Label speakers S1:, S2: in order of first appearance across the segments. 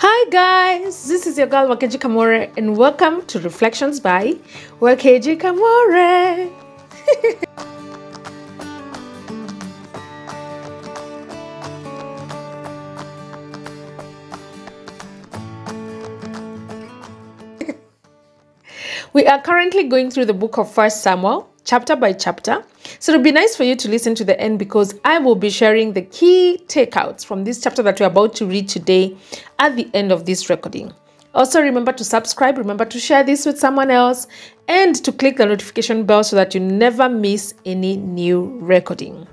S1: Hi guys, this is your girl Wakeji Kamore and welcome to Reflections by Wakeji Kamore. We are currently going through the book of 1 Samuel, chapter by chapter. So it'll be nice for you to listen to the end because I will be sharing the key takeouts from this chapter that we're about to read today at the end of this recording. Also, remember to subscribe, remember to share this with someone else, and to click the notification bell so that you never miss any new recording.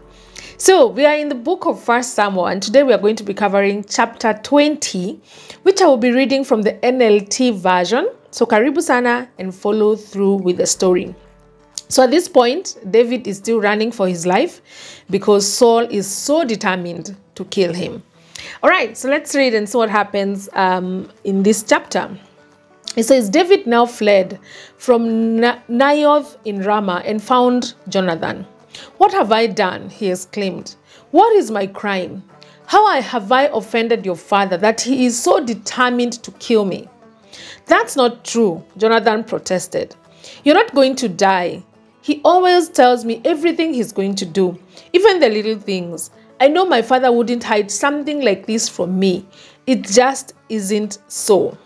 S1: So we are in the book of 1 Samuel, and today we are going to be covering chapter 20, which I will be reading from the NLT version. So karibu sana and follow through with the story. So at this point, David is still running for his life because Saul is so determined to kill him. All right, so let's read and see what happens in this chapter. It says, David now fled from Naioth in Ramah and found Jonathan. What have I done? He exclaimed. What is my crime? How have I offended your father that he is so determined to kill me? That's not true, Jonathan protested. You're not going to die. He always tells me everything he's going to do, even the little things. I know my father wouldn't hide something like this from me. It just isn't so.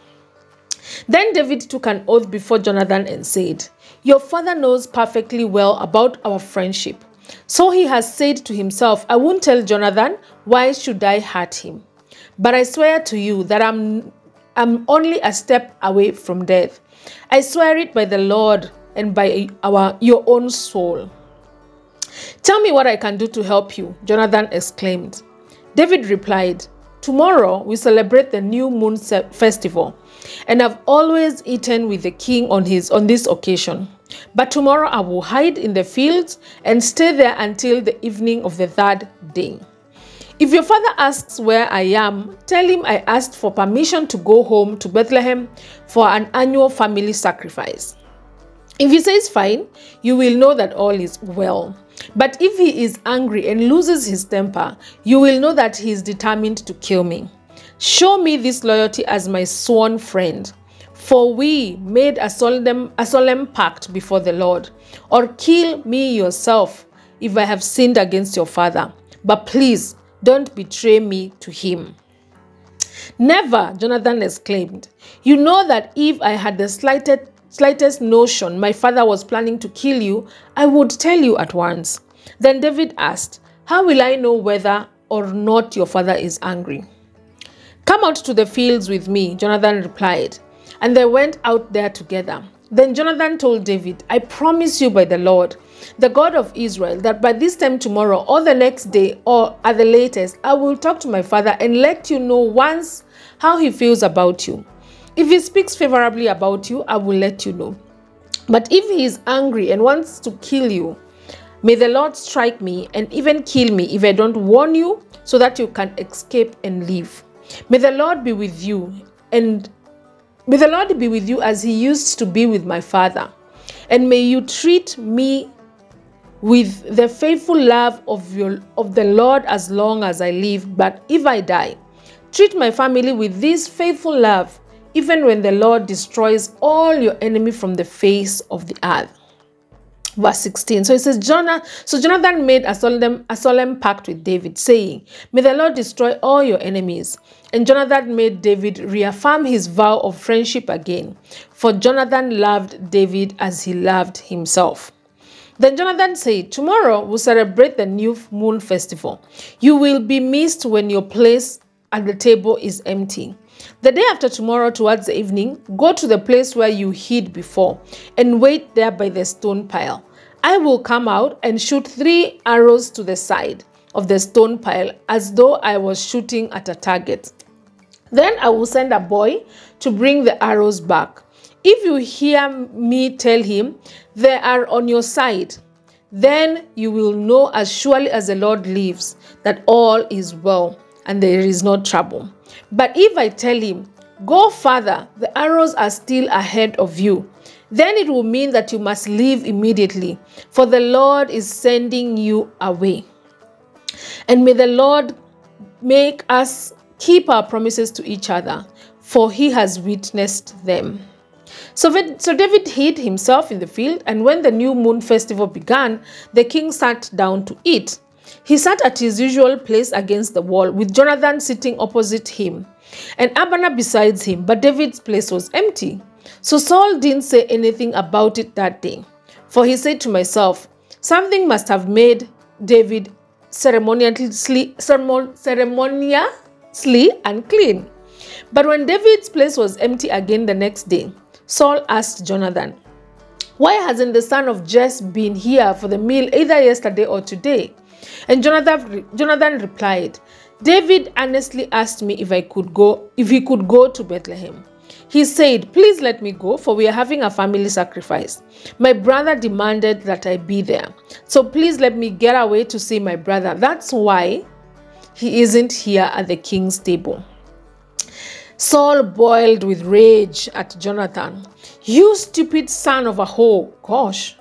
S1: Then David took an oath before Jonathan and said, Your father knows perfectly well about our friendship. So he has said to himself, I won't tell Jonathan, why should I hurt him? But I swear to you that I'm only a step away from death. I swear it by the Lord and by your own soul. Tell me what I can do to help you, Jonathan exclaimed. David replied, Tomorrow we celebrate the new moon festival, and I've always eaten with the king on this occasion. But tomorrow I will hide in the fields and stay there until the evening of the third day. If your father asks where I am, tell him I asked for permission to go home to Bethlehem for an annual family sacrifice. If he says fine, you will know that all is well. But if he is angry and loses his temper, you will know that he is determined to kill me. Show me this loyalty as my sworn friend, for we made a solemn pact before the Lord. Or kill me yourself if I have sinned against your father. But please, don't betray me to him. Never, Jonathan exclaimed. You know that if I had the slightest notion my father was planning to kill you, I would tell you at once. Then David asked, How will I know whether or not your father is angry? Come out to the fields with me, Jonathan replied. And they went out there together. Then Jonathan told David, I promise you by the Lord, the God of Israel, that by this time tomorrow or the next day or at the latest, I will talk to my father and let you know once how he feels about you. If he speaks favorably about you, I will let you know. But if he is angry and wants to kill you, may the Lord strike me and even kill me if I don't warn you so that you can escape and live. May the Lord be with you as he used to be with my father. And may you treat me with the faithful love of the Lord as long as I live. But if I die, treat my family with this faithful love, even when the Lord destroys all your enemy from the face of the earth. Verse 16. So it says, Jonathan made a solemn pact with David, saying, May the Lord destroy all your enemies. And Jonathan made David reaffirm his vow of friendship again, for Jonathan loved David as he loved himself. Then Jonathan said, Tomorrow we'll celebrate the new moon festival. You will be missed when your place at the table is empty. The day after tomorrow, towards the evening, go to the place where you hid before and wait there by the stone pile. I will come out and shoot 3 arrows to the side of the stone pile as though I was shooting at a target. Then I will send a boy to bring the arrows back. If you hear me tell him, they are on your side, then you will know as surely as the Lord lives that all is well and there is no trouble. But if I tell him, go further, the arrows are still ahead of you, then it will mean that you must leave immediately, for the Lord is sending you away. And may the Lord make us keep our promises to each other, for he has witnessed them." So David hid himself in the field, and when the new moon festival began, the king sat down to eat. He sat at his usual place against the wall, with Jonathan sitting opposite him, and Abner beside him, but David's place was empty. So Saul didn't say anything about it that day, for he said to himself, "Something must have made David ceremoniously unclean." But when David's place was empty again the next day, Saul asked Jonathan, "Why hasn't the son of Jesse been here for the meal either yesterday or today?" And Jonathan replied, "David honestly asked me if he could go to Bethlehem. He said, 'Please let me go, for we are having a family sacrifice. My brother demanded that I be there. So please let me get away to see my brother. That's why he isn't here at the king's table.'" Saul boiled with rage at Jonathan. "You stupid son of a whore." Gosh.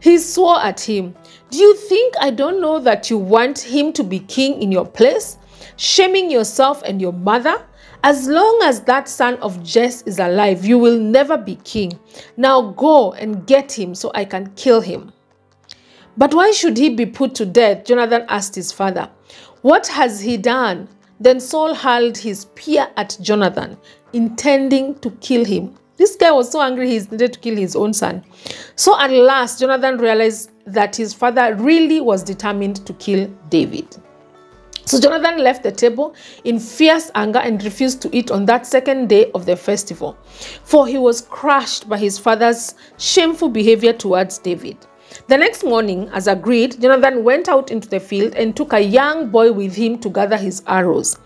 S1: He swore at him. "Do you think I don't know that you want him to be king in your place, shaming yourself and your mother? As long as that son of Jesse is alive, you will never be king. Now go and get him so I can kill him." "But why should he be put to death?" Jonathan asked his father. "What has he done?" Then Saul hurled his spear at Jonathan, intending to kill him. This guy was so angry he intended to kill his own son. So at last, Jonathan realized that his father really was determined to kill David. So Jonathan left the table in fierce anger and refused to eat on that second day of the festival, for he was crushed by his father's shameful behavior towards David. The next morning, as agreed, Jonathan went out into the field and took a young boy with him to gather his arrows.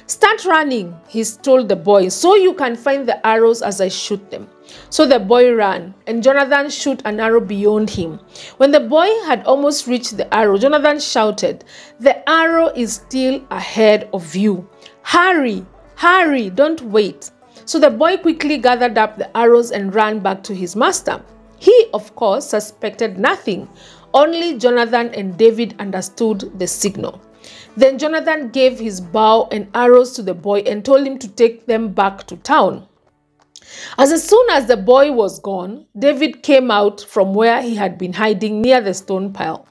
S1: "Start running," he told the boy, "so you can find the arrows as I shoot them." So the boy ran, and Jonathan shot an arrow beyond him. When the boy had almost reached the arrow, Jonathan shouted, "The arrow is still ahead of you. Hurry, hurry, don't wait." So the boy quickly gathered up the arrows and ran back to his master. He, of course, suspected nothing. Only Jonathan and David understood the signal. Then Jonathan gave his bow and arrows to the boy and told him to take them back to town. As soon as the boy was gone, David came out from where he had been hiding near the stone pile.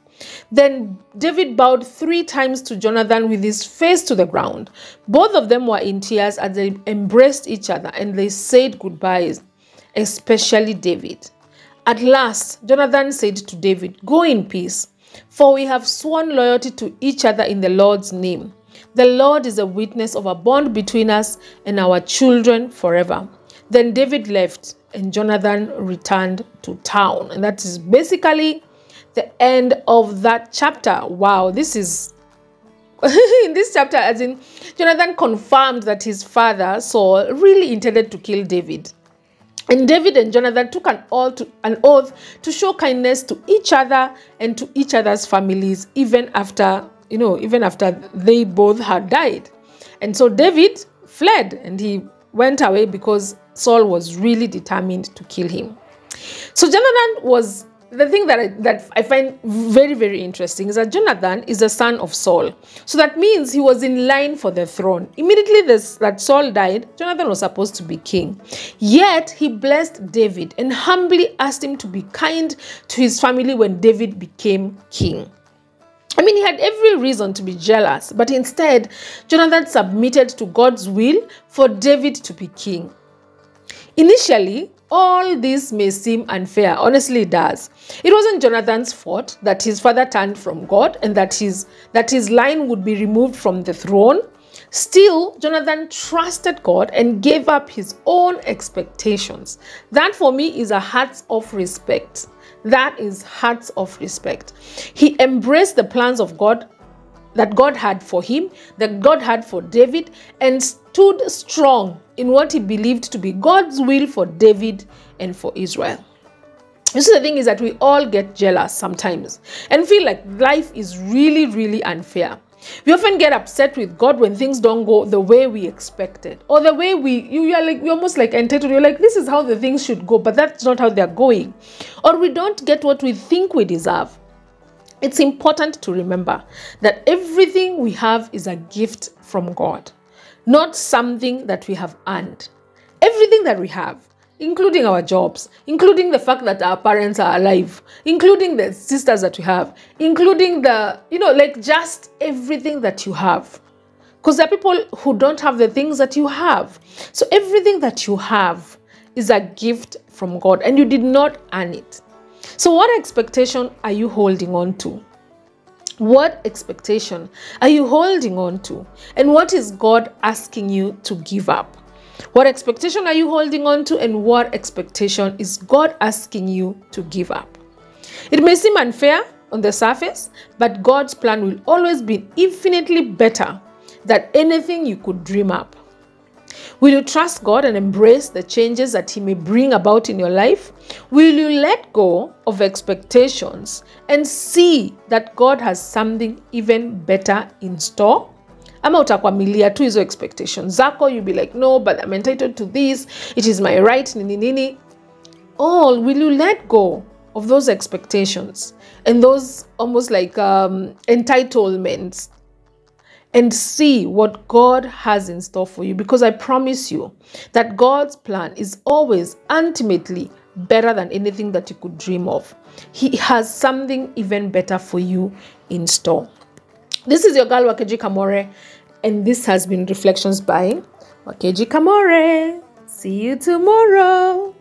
S1: Then David bowed 3 times to Jonathan with his face to the ground. Both of them were in tears as they embraced each other, and they said goodbyes, especially David. At last, Jonathan said to David, "Go in peace, for we have sworn loyalty to each other in the Lord's name. The Lord is a witness of a bond between us and our children forever." Then David left, and Jonathan returned to town. And that is basically the end of that chapter. Wow, this is in this chapter, as in Jonathan confirmed that his father Saul really intended to kill David. And David and Jonathan took an oath to show kindness to each other and to each other's families, even after they both had died. And so David fled and he went away because Saul was really determined to kill him. So Jonathan was, the thing that I find very, very interesting is that Jonathan is the son of Saul. So that means he was in line for the throne. Immediately that Saul died, Jonathan was supposed to be king. Yet he blessed David and humbly asked him to be kind to his family when David became king. I mean, he had every reason to be jealous, but instead, Jonathan submitted to God's will for David to be king. Initially, all this may seem unfair. Honestly, it does. It wasn't Jonathan's fault that his father turned from God and that his line would be removed from the throne. Still, Jonathan trusted God and gave up his own expectations. That for me is a heart of respect. That is hearts of respect. He embraced the plans of God that God had for him, that God had for David, and stood strong in what he believed to be God's will for David and for Israel. You see, the thing is that we all get jealous sometimes and feel like life is really, really unfair. We often get upset with God when things don't go the way we expected, or the way we're almost like entitled. You're like, this is how the things should go, but that's not how they're going. Or we don't get what we think we deserve. It's important to remember that everything we have is a gift from God. not something that we have earned. Everything that we have, including our jobs, including the fact that our parents are alive, including the sisters that we have, including the, like just everything that you have. Because there are people who don't have the things that you have. So everything that you have is a gift from God and you did not earn it. So what expectation are you holding on to? What expectation are you holding on to? And what is God asking you to give up? What expectation are you holding on to, and what expectation is God asking you to give up? It may seem unfair on the surface, but God's plan will always be infinitely better than anything you could dream up. Will you trust God and embrace the changes that He may bring about in your life? Will you let go of expectations and see that God has something even better in store? Ama utakwamilia tu hizo expectations zako, you'll be like, no, but I'm entitled to this, it is my right, nini nini. Will you let go of those expectations and those almost like entitlements and see what God has in store for you? Because I promise you that God's plan is always ultimately better than anything that you could dream of. He has something even better for you in store. This is your girl Wakeji Kamore, and this has been Reflections by Wakeji Kamore. See you tomorrow.